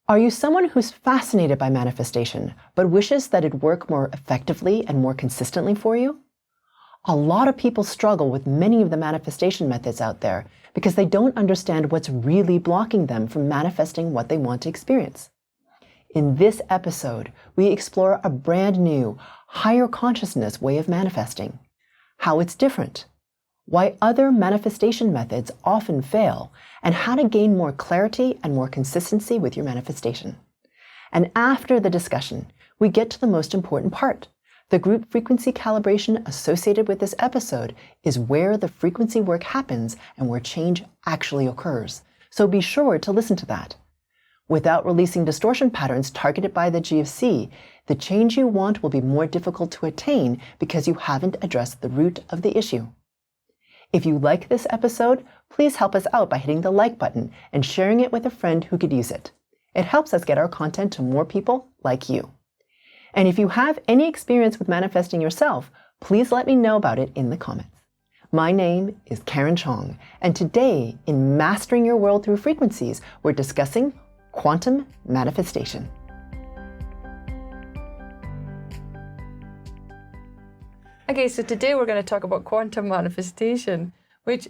Are you someone who's fascinated by manifestation, but wishes that it worked more effectively and more consistently for you? A lot of people struggle with many of the manifestation methods out there because they don't understand what's really blocking them from manifesting what they want to experience. In this episode, we explore a brand new, higher consciousness way of manifesting, how it's different, why other manifestation methods often fail, and how to gain more clarity and more consistency with your manifestation. And after the discussion, we get to the most important part. The group frequency calibration associated with this episode is where the frequency work happens and where change actually occurs. So be sure to listen to that. Without releasing distortion patterns targeted by the GFC, the change you want will be more difficult to attain because you haven't addressed the root of the issue. If you like this episode, please help us out by hitting the like button and sharing it with a friend who could use it. It helps us get our content to more people like you. And if you have any experience with manifesting yourself, please let me know about it in the comments. My name is Karen Cheong, and today in Mastering Your World Through Frequencies, we're discussing quantum manifestation. Okay, so today we're going to talk about quantum manifestation, which,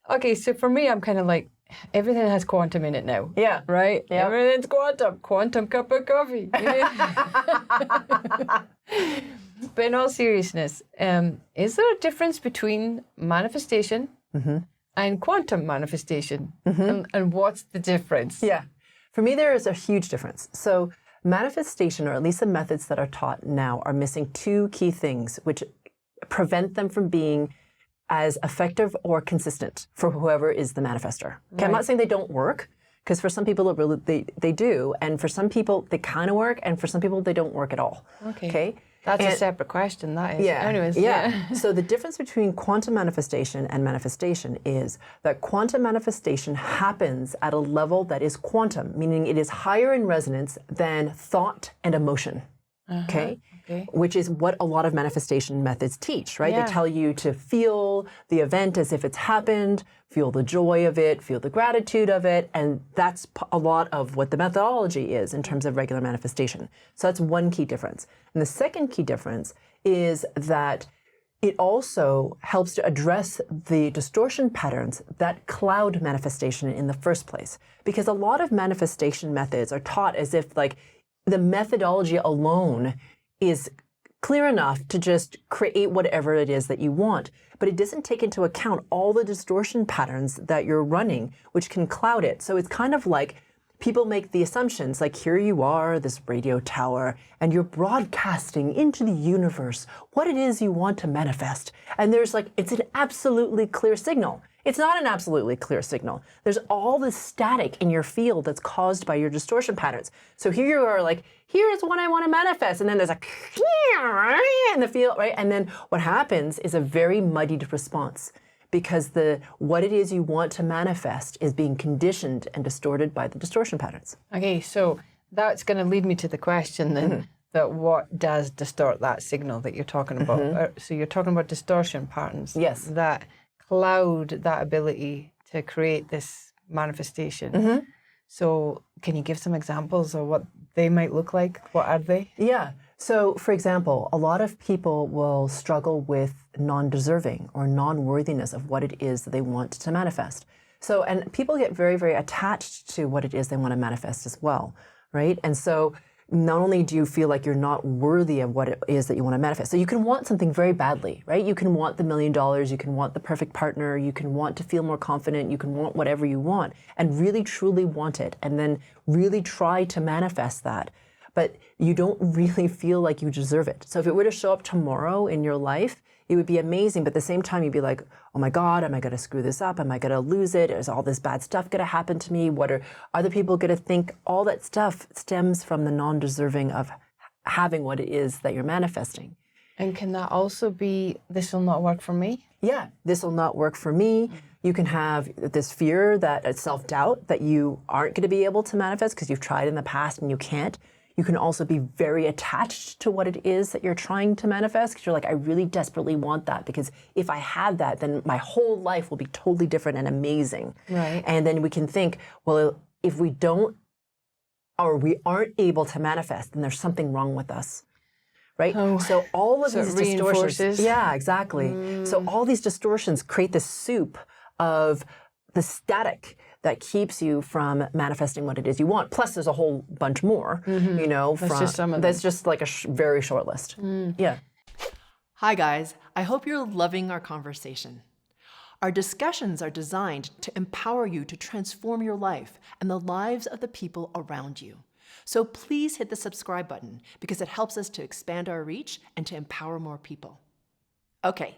okay, so for me, I'm kind of like, everything has quantum in it now. Yeah. Right? Yeah. Everything's quantum. Quantum cup of coffee. But in all seriousness, is there a difference between manifestation and quantum manifestation? And what's the difference? Yeah. For me, there is a huge difference. So manifestation, or at least the methods that are taught now, are missing two key things, which prevent them from being as effective or consistent for whoever is the manifester. Okay, I'm not saying they don't work, because for some people they do, and for some people they kind of work, and for some people they don't work at all. Okay? That's a separate question, that is. Yeah. Anyways, yeah. So the difference between quantum manifestation and manifestation is that quantum manifestation happens at a level that is quantum, meaning it is higher in resonance than thought and emotion. Okay? Which is what a lot of manifestation methods teach, right? Yeah. They tell you to feel the event as if it's happened, feel the joy of it, feel the gratitude of it, and that's a lot of what the methodology is in terms of regular manifestation. So that's one key difference. And the second key difference is that it also helps to address the distortion patterns that cloud manifestation in the first place. Because a lot of manifestation methods are taught as if like the methodology alone is clear enough to just create whatever it is that you want, but it doesn't take into account all the distortion patterns that you're running, which can cloud it. So it's kind of like people make the assumptions, like here you are, this radio tower, and you're broadcasting into the universe what it is you want to manifest. And there's like, it's an absolutely clear signal. It's not an absolutely clear signal. There's all this static in your field that's caused by your distortion patterns. So here you are like, here's what I want to manifest. And then there's like, in the field, right? And then what happens is a very muddied response because what it is you want to manifest is being conditioned and distorted by the distortion patterns. Okay, so that's going to lead me to the question then, that what does distort that signal that you're talking about? So you're talking about distortion patterns. Yes. That cloud that ability to create this manifestation. So can you give some examples of what they might look like? What are they? Yeah. So for example, a lot of people will struggle with non-deserving or non-worthiness of what it is that they want to manifest. So, and people get very, very attached to what it is they want to manifest as well, right? And so not only do you feel like you're not worthy of what it is that you want to manifest. So you can want something very badly, right? You can want the $1 million, you can want the perfect partner, you can want to feel more confident, you can want whatever you want and really truly want it and then really try to manifest that. But you don't really feel like you deserve it. So if it were to show up tomorrow in your life, it would be amazing. But at the same time, you'd be like, oh my God, am I going to screw this up? Am I going to lose it? Is all this bad stuff going to happen to me? What are other people going to think? All that stuff stems from the non-deserving of having what it is that you're manifesting. And can that also be, this will not work for me? Yeah, this will not work for me. You can have this fear, that self-doubt that you aren't going to be able to manifest because you've tried in the past and you can't. You can also be very attached to what it is that you're trying to manifest because you're like, I really desperately want that because if I had that, then my whole life will be totally different and amazing. Right. And then we can think, well, if we don't or we aren't able to manifest, then there's something wrong with us. Right? Oh, so all of these distortions. Reinforces. Yeah, exactly. So all these distortions create this soup of the static that keeps you from manifesting what it is you want. Plus, there's a whole bunch more, you know, That's just some of them. that's just like a very short list. Yeah. Hi, guys. I hope you're loving our conversation. Our discussions are designed to empower you to transform your life and the lives of the people around you. So please hit the subscribe button because it helps us to expand our reach and to empower more people. Okay,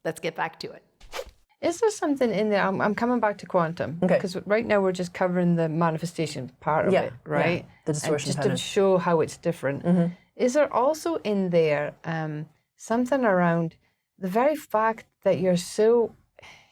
let's get back to it. Is there something in there? I'm coming back to quantum. Okay. Because right now we're just covering the manifestation part of it, right? Yeah, the distortion and just pattern. to show how it's different. Is there also in there something around the very fact that you're so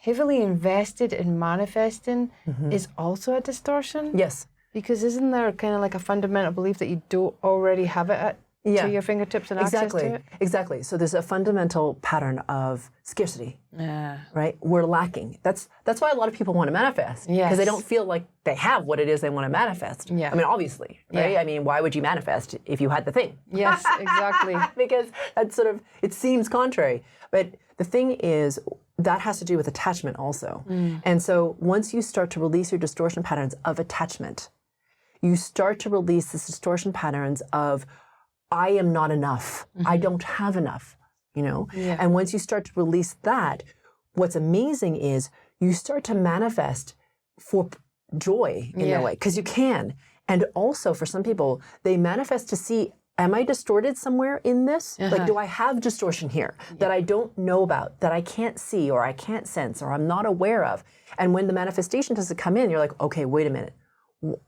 heavily invested in manifesting is also a distortion? Yes. Because isn't there kind of like a fundamental belief that you don't already have it to your fingertips and access to it? Exactly. So there's a fundamental pattern of scarcity, right? We're lacking. That's why a lot of people want to manifest, because they don't feel like they have what it is they want to manifest. Yeah. I mean, obviously, right? I mean, why would you manifest if you had the thing? Yes, exactly. Because that's sort of, it seems contrary. But the thing is, that has to do with attachment also. And so once you start to release your distortion patterns of attachment, you start to release this distortion patterns of, I am not enough. I don't have enough, you know? And once you start to release that, what's amazing is you start to manifest for joy in a way, because you can. And also for some people, they manifest to see, am I distorted somewhere in this? Like, do I have distortion here that I don't know about, that I can't see or I can't sense or I'm not aware of? And when the manifestation doesn't come in, you're like, okay, wait a minute.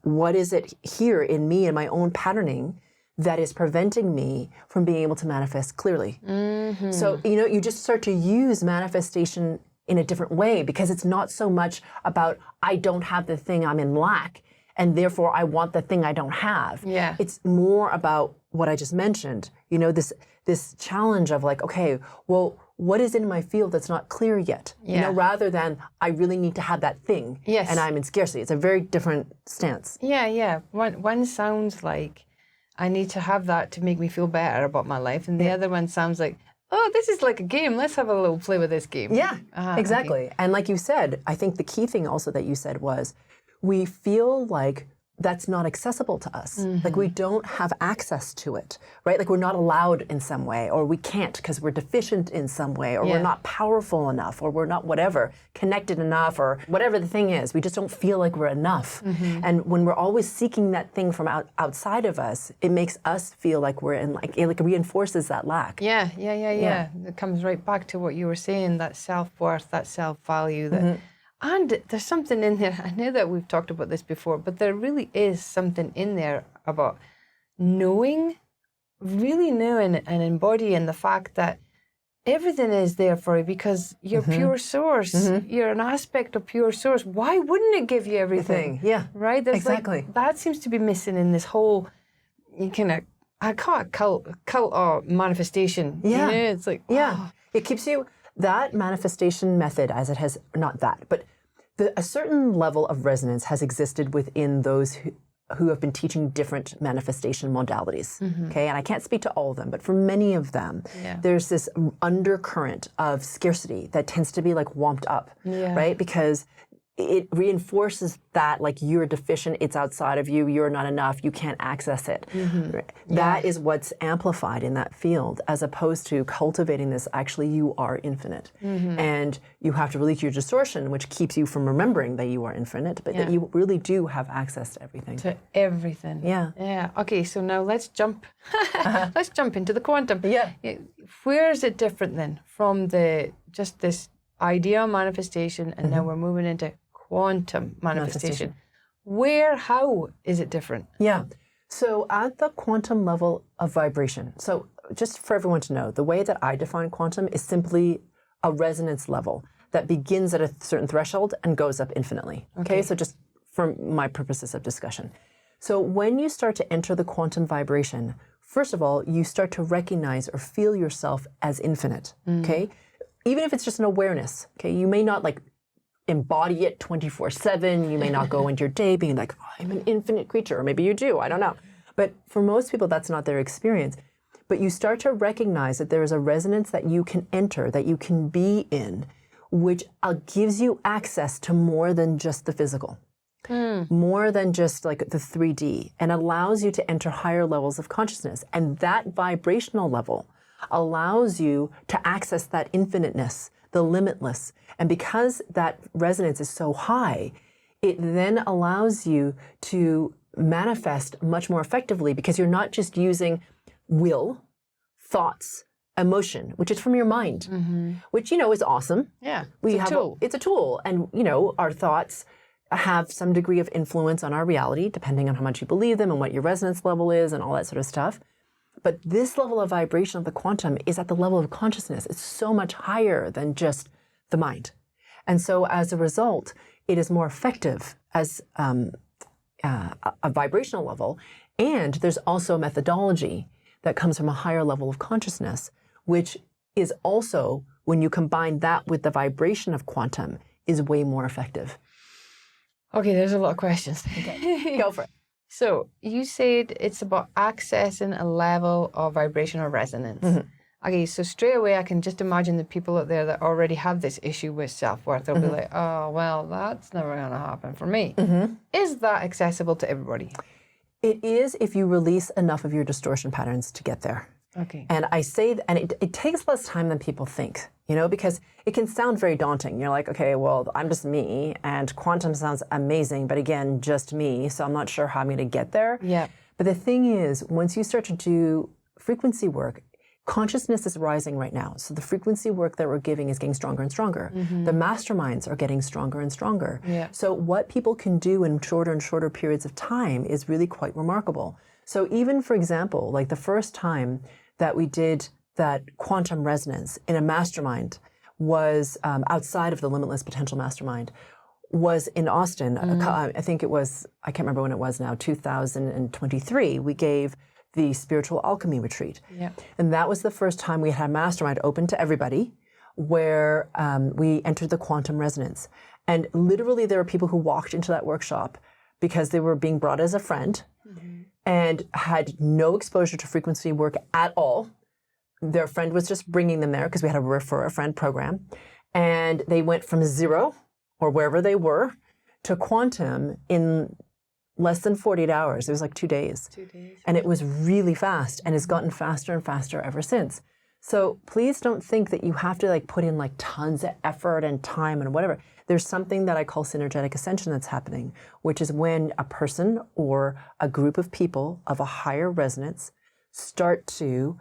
What is it here in me and my own patterning that is preventing me from being able to manifest clearly? So, you know, you just start to use manifestation in a different way, because it's not so much about, I don't have the thing, I'm in lack, and therefore I want the thing I don't have. Yeah. It's more about what I just mentioned, you know, this challenge of like, okay, well, what is in my field that's not clear yet? You know, rather than I really need to have that thing and I'm in scarcity. It's a very different stance. Yeah. One sounds like I need to have that to make me feel better about my life, and the other one sounds like, oh, this is like a game. Let's have a little play with this game. Yeah, exactly. Okay. And like you said, I think the key thing also that you said was, we feel like that's not accessible to us. Like we don't have access to it, right? Like we're not allowed in some way, or we can't because we're deficient in some way, or we're not powerful enough, or we're not whatever, connected enough, or whatever the thing is. We just don't feel like we're enough. And when we're always seeking that thing from outside of us, it makes us feel like we're in, like it reinforces that lack. Yeah. It comes right back to what you were saying, that self-worth, that self-value, that and there's something in there, I know that we've talked about this before, but there really is something in there about knowing, really knowing and embodying the fact that everything is there for you because you're pure source. You're an aspect of pure source. Why wouldn't it give you everything? Yeah, right? There's exactly. Like, that seems to be missing in this whole kind of, I call it cult or manifestation. Yeah. You know, it's like, It keeps you, that manifestation method, as it has, not that, but a certain level of resonance has existed within those who have been teaching different manifestation modalities. Okay, and I can't speak to all of them, but for many of them, there's this undercurrent of scarcity that tends to be like womped up, right? Because it reinforces that, like, you're deficient, it's outside of you, you're not enough, you can't access it. That is what's amplified in that field, as opposed to cultivating this, actually, you are infinite. And you have to release your distortion, which keeps you from remembering that you are infinite, but that you really do have access to everything. To everything. Yeah. Okay, so now let's jump let's jump into the quantum. Where is it different then from just this idea manifestation, and now we're moving into quantum manifestation? How is it different? Yeah. So at the quantum level of vibration, so just for everyone to know, the way that I define quantum is simply a resonance level that begins at a certain threshold and goes up infinitely. Okay? So just for my purposes of discussion. So when you start to enter the quantum vibration, first of all, you start to recognize or feel yourself as infinite. Okay? Even if it's just an awareness, okay? You may not like embody it 24/7. You may not go into your day being like, oh, I'm an infinite creature, or maybe you do, I don't know. But for most people, that's not their experience. But you start to recognize that there is a resonance that you can enter, that you can be in, which gives you access to more than just the physical, more than just like the 3D, and allows you to enter higher levels of consciousness. And that vibrational level allows you to access that infiniteness, the limitless. And because that resonance is so high, it then allows you to manifest much more effectively, because you're not just using will, thoughts, emotion, which is from your mind, which, is awesome. Yeah, It's a tool. And, our thoughts have some degree of influence on our reality, depending on how much you believe them and what your resonance level is and all that sort of stuff. But this level of vibration of the quantum is at the level of consciousness. It's so much higher than just the mind. And so as a result, it is more effective as a vibrational level. And there's also a methodology that comes from a higher level of consciousness, which is also, when you combine that with the vibration of quantum, is way more effective. Okay, there's a lot of questions. Okay, go for it. So you said it's about accessing a level of vibrational resonance. Okay, so straight away I can just imagine the people out there that already have this issue with self-worth. They'll be like, oh, well, that's never going to happen for me. Is that accessible to everybody? It is, if you release enough of your distortion patterns to get there. Okay. And I say, and it takes less time than people think, because it can sound very daunting. You're like, okay, well, I'm just me, and quantum sounds amazing, but again, just me, so I'm not sure how I'm going to get there. Yeah. But the thing is, once you start to do frequency work, consciousness is rising right now. So the frequency work that we're giving is getting stronger and stronger. The masterminds are getting stronger and stronger. Yeah. So what people can do in shorter and shorter periods of time is really quite remarkable. So even, for example, like the first time that we did that quantum resonance in a mastermind was outside of the Limitless Potential Mastermind, was in Austin. I think it was, I can't remember when it was now, 2023. We gave the Spiritual Alchemy Retreat. Yeah. And that was the first time we had a mastermind open to everybody, where we entered the quantum resonance. And literally there were people who walked into that workshop because they were being brought as a friend and had no exposure to frequency work at all. Their friend was just bringing them there because we had a refer a friend program. And they went from zero, or wherever they were, to quantum in less than 48 hours. It was like 2 days. 2 days. And it was really fast, and it's gotten faster and faster ever since. So please don't think that you have to put in tons of effort and time and whatever. There's something that I call synergetic ascension that's happening, which is when a person or a group of people of a higher resonance start to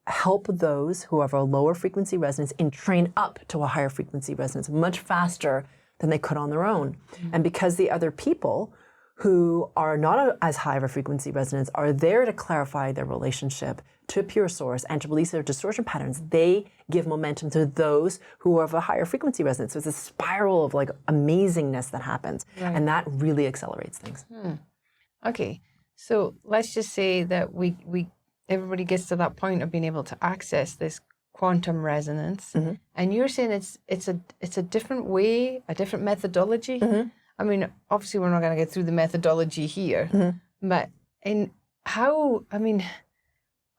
help those who have a lower frequency resonance and train up to a higher frequency resonance much faster than they could on their own. And because the other people who are not as high of a frequency resonance are there to clarify their relationship to pure source and to release their distortion patterns, they give momentum to those who have a higher frequency resonance. So it's a spiral of amazingness that happens. Right. And that really accelerates things. Okay, so let's just say that everybody gets to that point of being able to access this quantum resonance, and you're saying it's a different way, a different methodology. I mean, obviously we're not going to get through the methodology here, but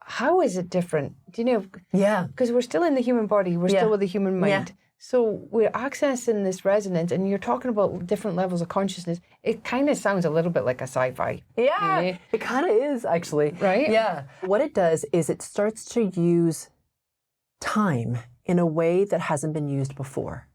how is it different? Do you know? Yeah. Because we're still in the human body, we're still with the human mind. Yeah. So we're accessing this resonance, and you're talking about different levels of consciousness. It kind of sounds a little bit like a sci-fi. Yeah, you know? it kind of is actually. Right? Yeah. What it does is it starts to use time in a way that hasn't been used before.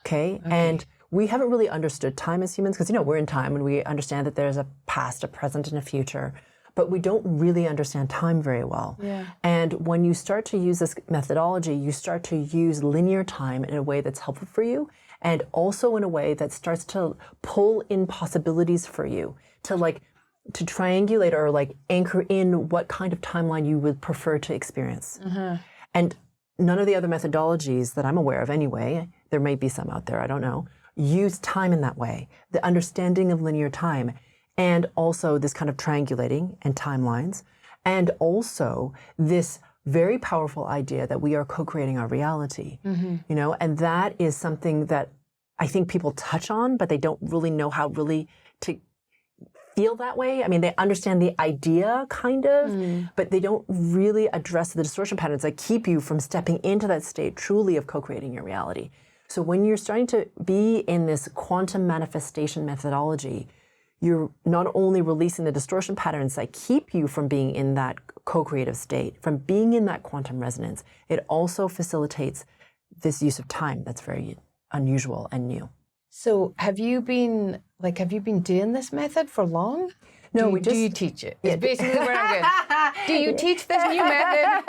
Okay? And we haven't really understood time as humans because, we're in time and we understand that there's a past, a present, and a future, but we don't really understand time very well. Yeah. And when you start to use this methodology, you start to use linear time in a way that's helpful for you, and also in a way that starts to pull in possibilities for you to triangulate or anchor in what kind of timeline you would prefer to experience. And none of the other methodologies that I'm aware of anyway, there may be some out there, I don't know, use time in that way. The understanding of linear time, and also this kind of triangulating and timelines, and also this very powerful idea that we are co-creating our reality, and that is something that I think people touch on, but they don't really know how really to feel that way. I mean, they understand the idea kind of, but they don't really address the distortion patterns that keep you from stepping into that state truly of co-creating your reality. So when you're starting to be in this quantum manifestation methodology, you're not only releasing the distortion patterns that keep you from being in that co-creative state, from being in that quantum resonance, it also facilitates this use of time that's very unusual and new. So have you been doing this method for long? No, do you teach it? It's basically where I'm going. Do you teach this new method?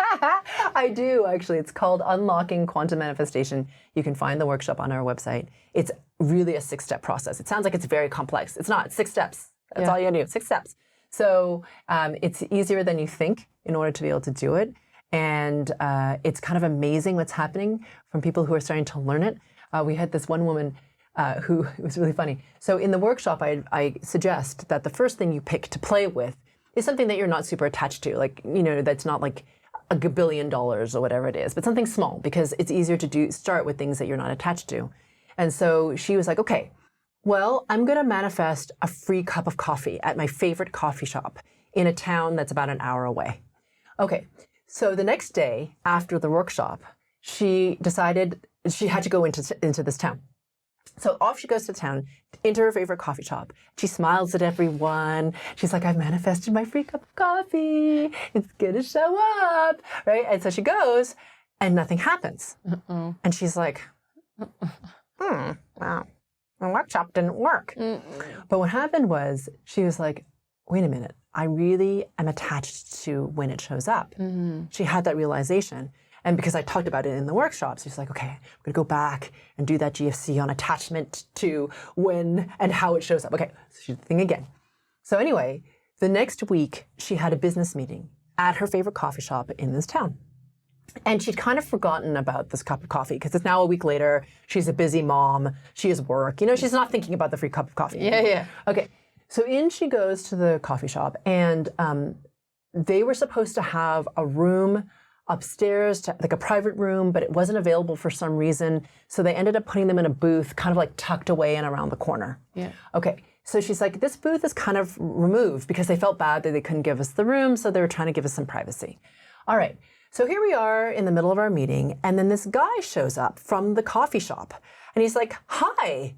I do, actually. It's called Unlocking Quantum Manifestation. You can find the workshop on our website. It's really a 6-step process. It sounds like it's very complex. It's not. It's 6 steps. That's all you do. 6 steps. So it's easier than you think in order to be able to do it. And it's kind of amazing what's happening from people who are starting to learn it. We had this one woman who, it was really funny. So in the workshop, I suggest that the first thing you pick to play with is something that you're not super attached to, like, that's not like $1 billion or whatever it is, but something small, because it's easier to start with things that you're not attached to. And so she was like, okay, well, I'm going to manifest a free cup of coffee at my favorite coffee shop in a town that's about an hour away. Okay, so the next day after the workshop, she decided she had to go into this town. So off she goes to town, into her favorite coffee shop. She smiles at everyone. She's like, I've manifested my free cup of coffee. It's going to show up, right? And so she goes, and nothing happens. And she's like, wow, my workshop didn't work. But what happened was, she was like, wait a minute, I really am attached to when it shows up. She had that realization. And because I talked about it in the workshops, she's like, okay, I'm going to go back and do that GFC on attachment to when and how it shows up. Okay, so she's thinking again. So anyway, the next week, she had a business meeting at her favorite coffee shop in this town. And she'd kind of forgotten about this cup of coffee because it's now a week later. She's a busy mom. She has work. She's not thinking about the free cup of coffee. Yeah. Okay, so in she goes to the coffee shop, and they were supposed to have a room upstairs, like a private room, but it wasn't available for some reason. So they ended up putting them in a booth, kind of like tucked away and around the corner. Yeah. Okay. So she's like, this booth is kind of removed because they felt bad that they couldn't give us the room. So they were trying to give us some privacy. All right. So here we are in the middle of our meeting. And then this guy shows up from the coffee shop. And he's like, hi.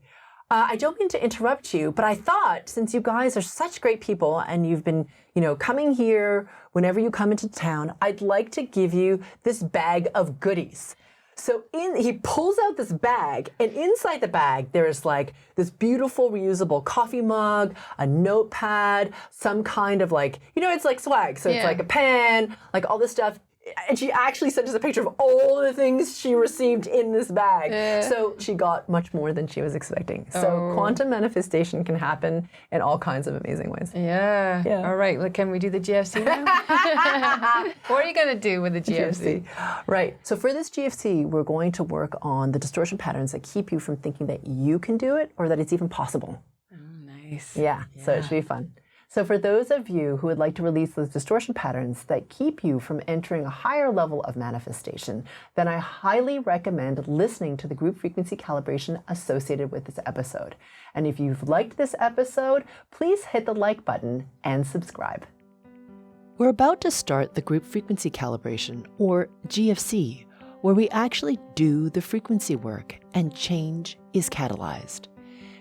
I don't mean to interrupt you, but I thought since you guys are such great people and you've been, coming here whenever you come into town, I'd like to give you this bag of goodies. So he pulls out this bag, and inside the bag, there's like this beautiful reusable coffee mug, a notepad, some kind of like, it's like swag. So it's like a pen, like all this stuff. And she actually sent us a picture of all the things she received in this bag. So she got much more than she was expecting. So quantum manifestation can happen in all kinds of amazing ways. Yeah. All right. Well, can we do the GFC now? What are you going to do with the GFC? Right. So for this GFC, we're going to work on the distortion patterns that keep you from thinking that you can do it or that it's even possible. Oh, nice. Yeah. So it should be fun. So for those of you who would like to release those distortion patterns that keep you from entering a higher level of manifestation, then I highly recommend listening to the group frequency calibration associated with this episode. And if you've liked this episode, please hit the like button and subscribe. We're about to start the group frequency calibration, or GFC, where we actually do the frequency work and change is catalyzed.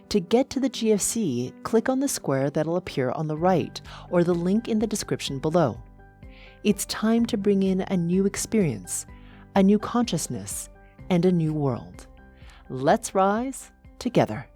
To get to the GFC, click on the square that'll appear on the right or the link in the description below. It's time to bring in a new experience, a new consciousness, and a new world. Let's rise together.